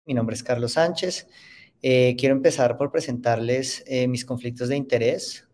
Mi nombre es Carlos Sánchez. Quiero empezar por presentarles mis conflictos de interés,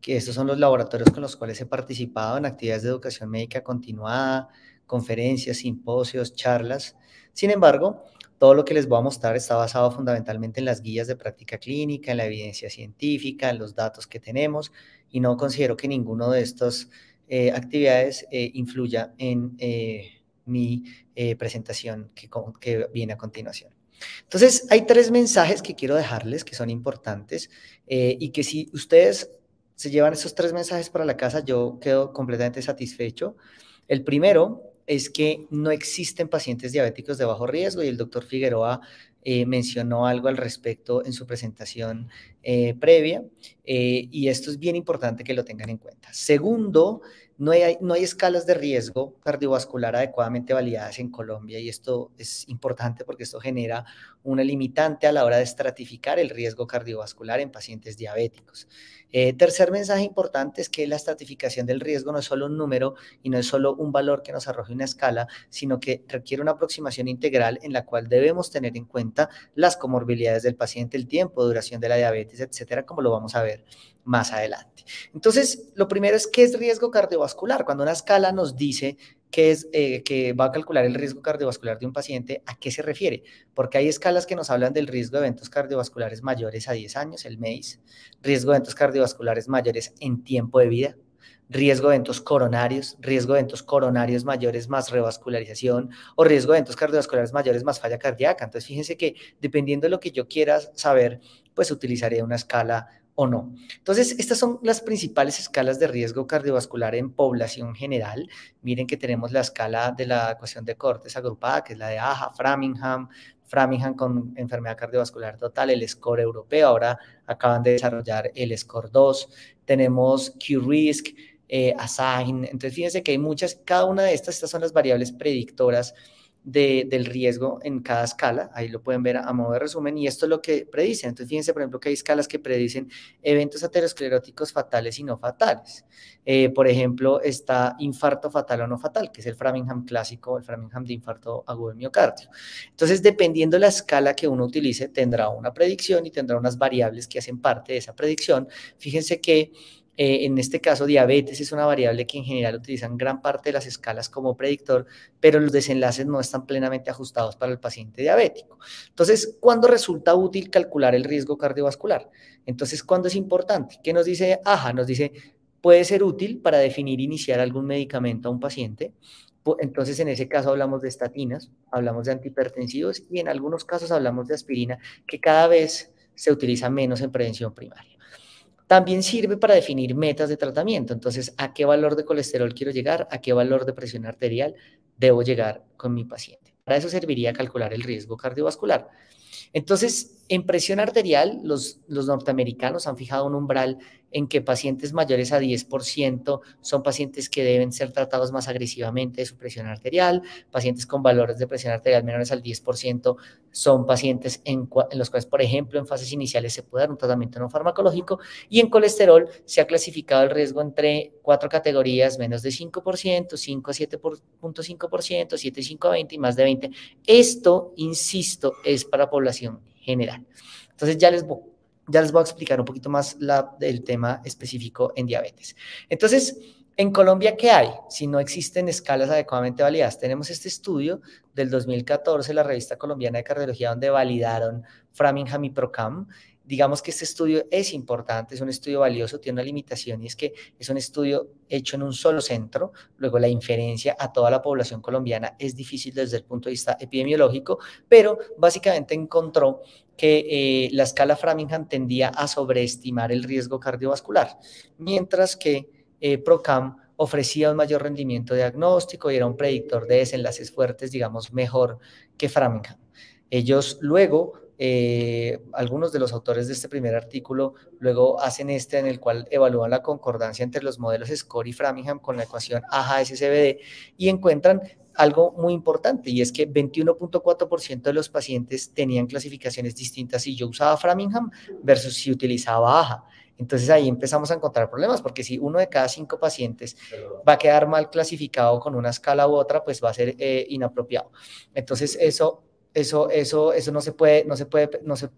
que estos son los laboratorios con los cuales he participado en actividades de educación médica continuada, conferencias, simposios, charlas. Sin embargo, todo lo que les voy a mostrar está basado fundamentalmente en las guías de práctica clínica, en la evidencia científica, en los datos que tenemos, y no considero que ninguno de estas actividades influya en mi presentación que viene a continuación. Entonces, hay tres mensajes que quiero dejarles que son importantes y que si ustedes se llevan esos tres mensajes para la casa, yo quedo completamente satisfecho. El primero es que no existen pacientes diabéticos de bajo riesgo y el doctor Figueroa mencionó algo al respecto en su presentación previa y esto es bien importante que lo tengan en cuenta. Segundo, no hay escalas de riesgo cardiovascular adecuadamente validadas en Colombia y esto es importante porque esto genera una limitante a la hora de estratificar el riesgo cardiovascular en pacientes diabéticos. Tercer mensaje importante es que la estratificación del riesgo no es solo un número y no es solo un valor que nos arroje una escala, sino que requiere una aproximación integral en la cual debemos tener en cuenta las comorbilidades del paciente, el tiempo, duración de la diabetes, etcétera, como lo vamos a ver más adelante. Entonces, lo primero es, ¿qué es riesgo cardiovascular? Cuando una escala nos dice que va a calcular el riesgo cardiovascular de un paciente, ¿a qué se refiere? Porque hay escalas que nos hablan del riesgo de eventos cardiovasculares mayores a 10 años, el MACE, riesgo de eventos cardiovasculares mayores en tiempo de vida, riesgo de eventos coronarios mayores más revascularización o riesgo de eventos cardiovasculares mayores más falla cardíaca. Entonces, fíjense que dependiendo de lo que yo quiera saber, pues utilizaré una escala o no. Entonces, estas son las principales escalas de riesgo cardiovascular en población general. Miren que tenemos la escala de la ecuación de Cortes agrupada, que es la de AHA, Framingham con enfermedad cardiovascular total, el score europeo, ahora acaban de desarrollar el score 2, tenemos Q-Risk, Assign, entonces fíjense que hay muchas, cada una de estas son las variables predictoras del riesgo en cada escala, ahí lo pueden ver a modo de resumen, y esto es lo que predicen. Entonces, fíjense, por ejemplo, que hay escalas que predicen eventos ateroscleróticos fatales y no fatales. Por ejemplo, está infarto fatal o no fatal, que es el Framingham clásico, el Framingham de infarto agudo del miocardio. Entonces, dependiendo de la escala que uno utilice, tendrá una predicción y tendrá unas variables que hacen parte de esa predicción. Fíjense que en este caso, diabetes es una variable que en general utilizan gran parte de las escalas como predictor, pero los desenlaces no están plenamente ajustados para el paciente diabético. Entonces, ¿cuándo resulta útil calcular el riesgo cardiovascular? Entonces, ¿cuándo es importante? ¿Qué nos dice AHA? Nos dice, puede ser útil para definir iniciar algún medicamento a un paciente. Entonces, en ese caso hablamos de estatinas, hablamos de antihipertensivos y en algunos casos hablamos de aspirina, que cada vez se utiliza menos en prevención primaria. También sirve para definir metas de tratamiento. Entonces, ¿a qué valor de colesterol quiero llegar? ¿A qué valor de presión arterial debo llegar con mi paciente? Para eso serviría calcular el riesgo cardiovascular. Entonces, en presión arterial, los norteamericanos han fijado un umbral en que pacientes mayores a 10% son pacientes que deben ser tratados más agresivamente de su presión arterial, pacientes con valores de presión arterial menores al 10% son pacientes en los cuales, por ejemplo, en fases iniciales se puede dar un tratamiento no farmacológico, y en colesterol se ha clasificado el riesgo entre 4 categorías, menos de 5%, 5 a 7.5%, 7 y 5 a 20 y más de 20. Esto, insisto, es para población general. Entonces ya les voy a explicar un poquito más el tema específico en diabetes. Entonces, en Colombia, ¿qué hay? Si no existen escalas adecuadamente validadas, tenemos este estudio del 2014, la revista colombiana de cardiología, donde validaron Framingham y Procam. Digamos que este estudio es importante, es un estudio valioso, tiene una limitación y es que es un estudio hecho en un solo centro, luego la inferencia a toda la población colombiana es difícil desde el punto de vista epidemiológico, pero básicamente encontró que la escala Framingham tendía a sobreestimar el riesgo cardiovascular, mientras que Procam ofrecía un mayor rendimiento diagnóstico y era un predictor de desenlaces fuertes, digamos, mejor que Framingham. Ellos luego algunos de los autores de este primer artículo luego hacen este en el cual evalúan la concordancia entre los modelos SCORE y Framingham con la ecuación AHA-SCBD y encuentran algo muy importante y es que 21.4% de los pacientes tenían clasificaciones distintas si yo usaba Framingham versus si utilizaba AHA. Entonces ahí empezamos a encontrar problemas porque si uno de cada 5 pacientes va a quedar mal clasificado con una escala u otra, pues va a ser inapropiado. Entonces eso eso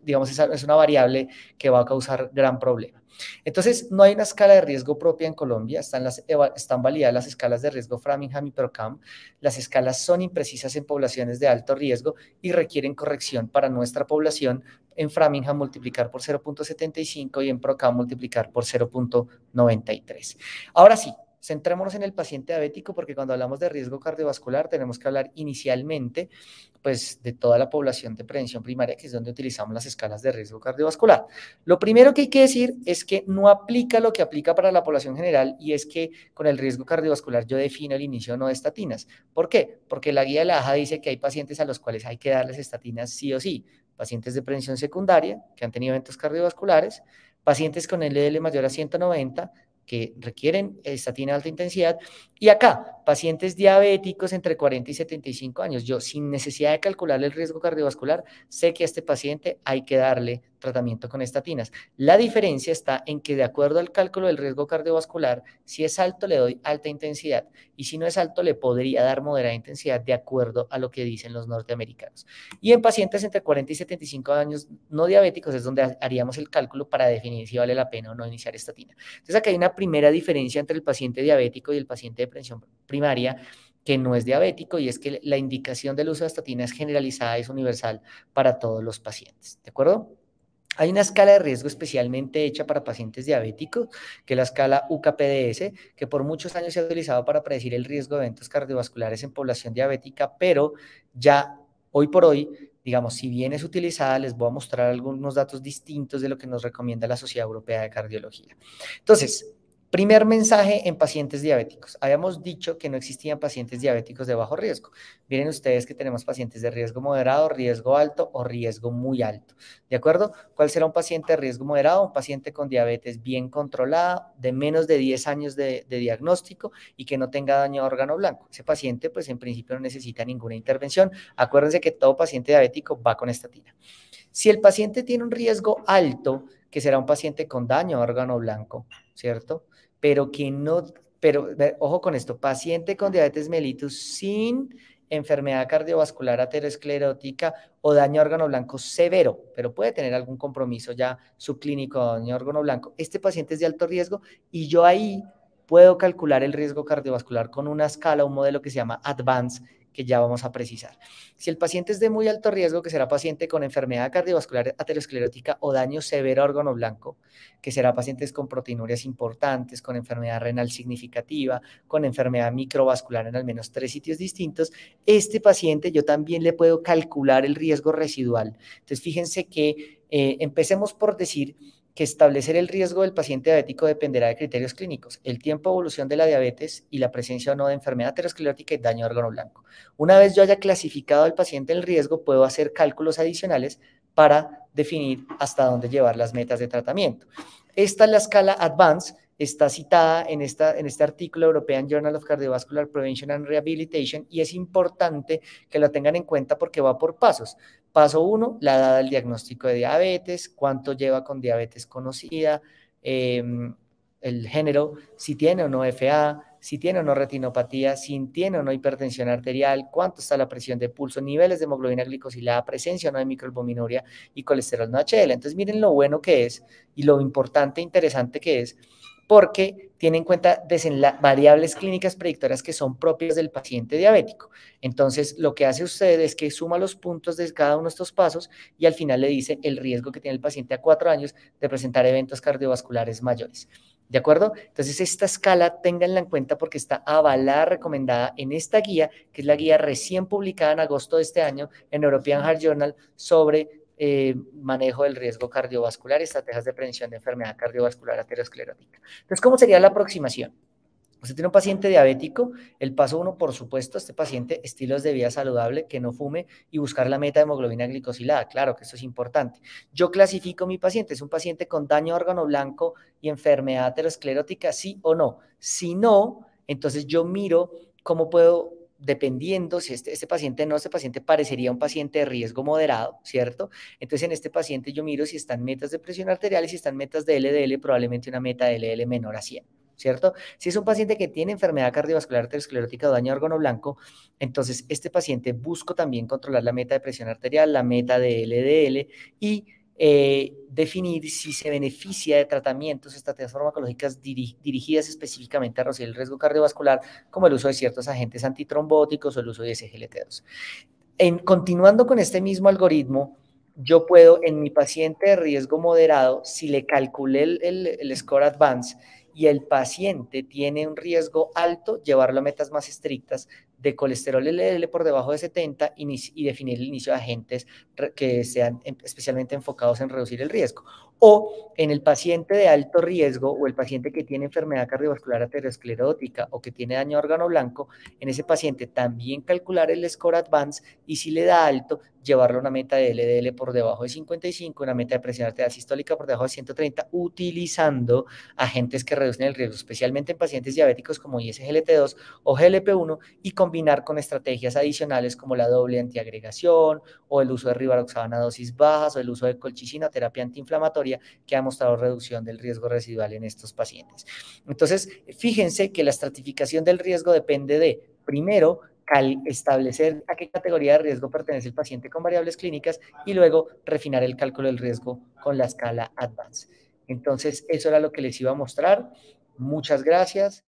digamos, es una variable que va a causar gran problema. Entonces, no hay una escala de riesgo propia en Colombia, están validadas las escalas de riesgo Framingham y PROCAM. Las escalas son imprecisas en poblaciones de alto riesgo y requieren corrección para nuestra población. En Framingham multiplicar por 0.75 y en PROCAM multiplicar por 0.93. Ahora sí, centrémonos en el paciente diabético, porque cuando hablamos de riesgo cardiovascular tenemos que hablar inicialmente pues, de toda la población de prevención primaria, que es donde utilizamos las escalas de riesgo cardiovascular. Lo primero que hay que decir es que no aplica lo que aplica para la población general, y es que con el riesgo cardiovascular yo defino el inicio o no de estatinas. ¿Por qué? Porque la guía de la AJA dice que hay pacientes a los cuales hay que darles estatinas sí o sí. Pacientes de prevención secundaria que han tenido eventos cardiovasculares, pacientes con LDL mayor a 190, que requieren estatina de alta intensidad, y acá, pacientes diabéticos entre 40 y 75 años. Yo, sin necesidad de calcular el riesgo cardiovascular, sé que a este paciente hay que darle tratamiento con estatinas. La diferencia está en que, de acuerdo al cálculo del riesgo cardiovascular, si es alto le doy alta intensidad, y si no es alto le podría dar moderada intensidad de acuerdo a lo que dicen los norteamericanos. Y en pacientes entre 40 y 75 años no diabéticos es donde haríamos el cálculo para definir si vale la pena o no iniciar estatina. Entonces, acá hay una primera diferencia entre el paciente diabético y el paciente de prevención primaria que no es diabético, y es que la indicación del uso de estatina es generalizada, es universal para todos los pacientes, ¿de acuerdo? Hay una escala de riesgo especialmente hecha para pacientes diabéticos, que es la escala UKPDS, que por muchos años se ha utilizado para predecir el riesgo de eventos cardiovasculares en población diabética, pero ya hoy por hoy, digamos, si bien es utilizada, les voy a mostrar algunos datos distintos de lo que nos recomienda la Sociedad Europea de Cardiología. Entonces, primer mensaje en pacientes diabéticos. Habíamos dicho que no existían pacientes diabéticos de bajo riesgo. Miren ustedes que tenemos pacientes de riesgo moderado, riesgo alto o riesgo muy alto. ¿De acuerdo? ¿Cuál será un paciente de riesgo moderado? Un paciente con diabetes bien controlada, de menos de 10 años de diagnóstico y que no tenga daño a órgano blanco. Ese paciente, pues en principio no necesita ninguna intervención. Acuérdense que todo paciente diabético va con estatina. Si el paciente tiene un riesgo alto, que será un paciente con daño a órgano blanco, ¿cierto? Pero que no, pero ojo con esto, paciente con diabetes mellitus sin enfermedad cardiovascular aterosclerótica o daño a órgano blanco severo, pero puede tener algún compromiso ya subclínico de daño a órgano blanco. Este paciente es de alto riesgo y yo ahí puedo calcular el riesgo cardiovascular con una escala, un modelo que se llama ADVANCE, que ya vamos a precisar. Si el paciente es de muy alto riesgo, que será paciente con enfermedad cardiovascular aterosclerótica o daño severo a órgano blanco, que será pacientes con proteinurias importantes, con enfermedad renal significativa, con enfermedad microvascular en al menos 3 sitios distintos, este paciente yo también le puedo calcular el riesgo residual. Entonces, fíjense que empecemos por decir que establecer el riesgo del paciente diabético dependerá de criterios clínicos, el tiempo de evolución de la diabetes y la presencia o no de enfermedad aterosclerótica y daño a órgano blanco. Una vez yo haya clasificado al paciente el riesgo, puedo hacer cálculos adicionales para definir hasta dónde llevar las metas de tratamiento. Esta es la escala ADVANCE, está citada en este artículo European Journal of Cardiovascular Prevention and Rehabilitation, y es importante que lo tengan en cuenta porque va por pasos. Paso 1, la edad del diagnóstico de diabetes, cuánto lleva con diabetes conocida, el género, si tiene o no FA, si tiene o no retinopatía, si tiene o no hipertensión arterial, cuánto está la presión de pulso, niveles de hemoglobina glicosilada, presencia o no de microalbuminuria y colesterol no HDL. Entonces miren lo bueno que es y lo importante e interesante que es, porque tiene en cuenta variables clínicas predictoras que son propias del paciente diabético. Entonces, lo que hace usted es que suma los puntos de cada uno de estos pasos y al final le dice el riesgo que tiene el paciente a 4 años de presentar eventos cardiovasculares mayores. ¿De acuerdo? Entonces, esta escala ténganla en cuenta porque está avalada, recomendada en esta guía, que es la guía recién publicada en agosto de este año en European Heart Journal sobre manejo del riesgo cardiovascular y estrategias de prevención de enfermedad cardiovascular aterosclerótica. Entonces, ¿cómo sería la aproximación? Usted tiene un paciente diabético, el paso 1, por supuesto, este paciente, estilos de vida saludable, que no fume y buscar la meta de hemoglobina glicosilada. Claro que esto es importante. Yo clasifico mi paciente, ¿es un paciente con daño a órgano blanco y enfermedad aterosclerótica, sí o no? Si no, entonces yo miro cómo puedo, dependiendo si este paciente no, este paciente parecería un paciente de riesgo moderado, ¿cierto? Entonces en este paciente yo miro si están metas de presión arterial y si están metas de LDL, probablemente una meta de LDL menor a 100. ¿cierto? Si es un paciente que tiene enfermedad cardiovascular arteriosclerótica o daño a órgano blanco, entonces este paciente busco también controlar la meta de presión arterial, la meta de LDL y definir si se beneficia de tratamientos, estrategias farmacológicas dirigidas específicamente a reducir el riesgo cardiovascular, como el uso de ciertos agentes antitrombóticos o el uso de SGLT2. Continuando con este mismo algoritmo, yo puedo en mi paciente de riesgo moderado, si le calculé el score advance y el paciente tiene un riesgo alto, llevarlo a metas más estrictas de colesterol LDL por debajo de 70 y definir el inicio de agentes que sean especialmente enfocados en reducir el riesgo. O en el paciente de alto riesgo o el paciente que tiene enfermedad cardiovascular aterosclerótica o que tiene daño a órgano blanco, en ese paciente también calcular el score advance y si le da alto, llevarlo a una meta de LDL por debajo de 55, una meta de presión arterial sistólica por debajo de 130, utilizando agentes que reducen el riesgo, especialmente en pacientes diabéticos como ISGLT2 o GLP-1, y combinar con estrategias adicionales como la doble antiagregación o el uso de rivaroxabana a dosis bajas o el uso de colchicina, terapia antiinflamatoria, que ha mostrado reducción del riesgo residual en estos pacientes. Entonces, fíjense que la estratificación del riesgo depende de, primero, establecer a qué categoría de riesgo pertenece el paciente con variables clínicas y luego refinar el cálculo del riesgo con la escala Advance. Entonces, eso era lo que les iba a mostrar. Muchas gracias.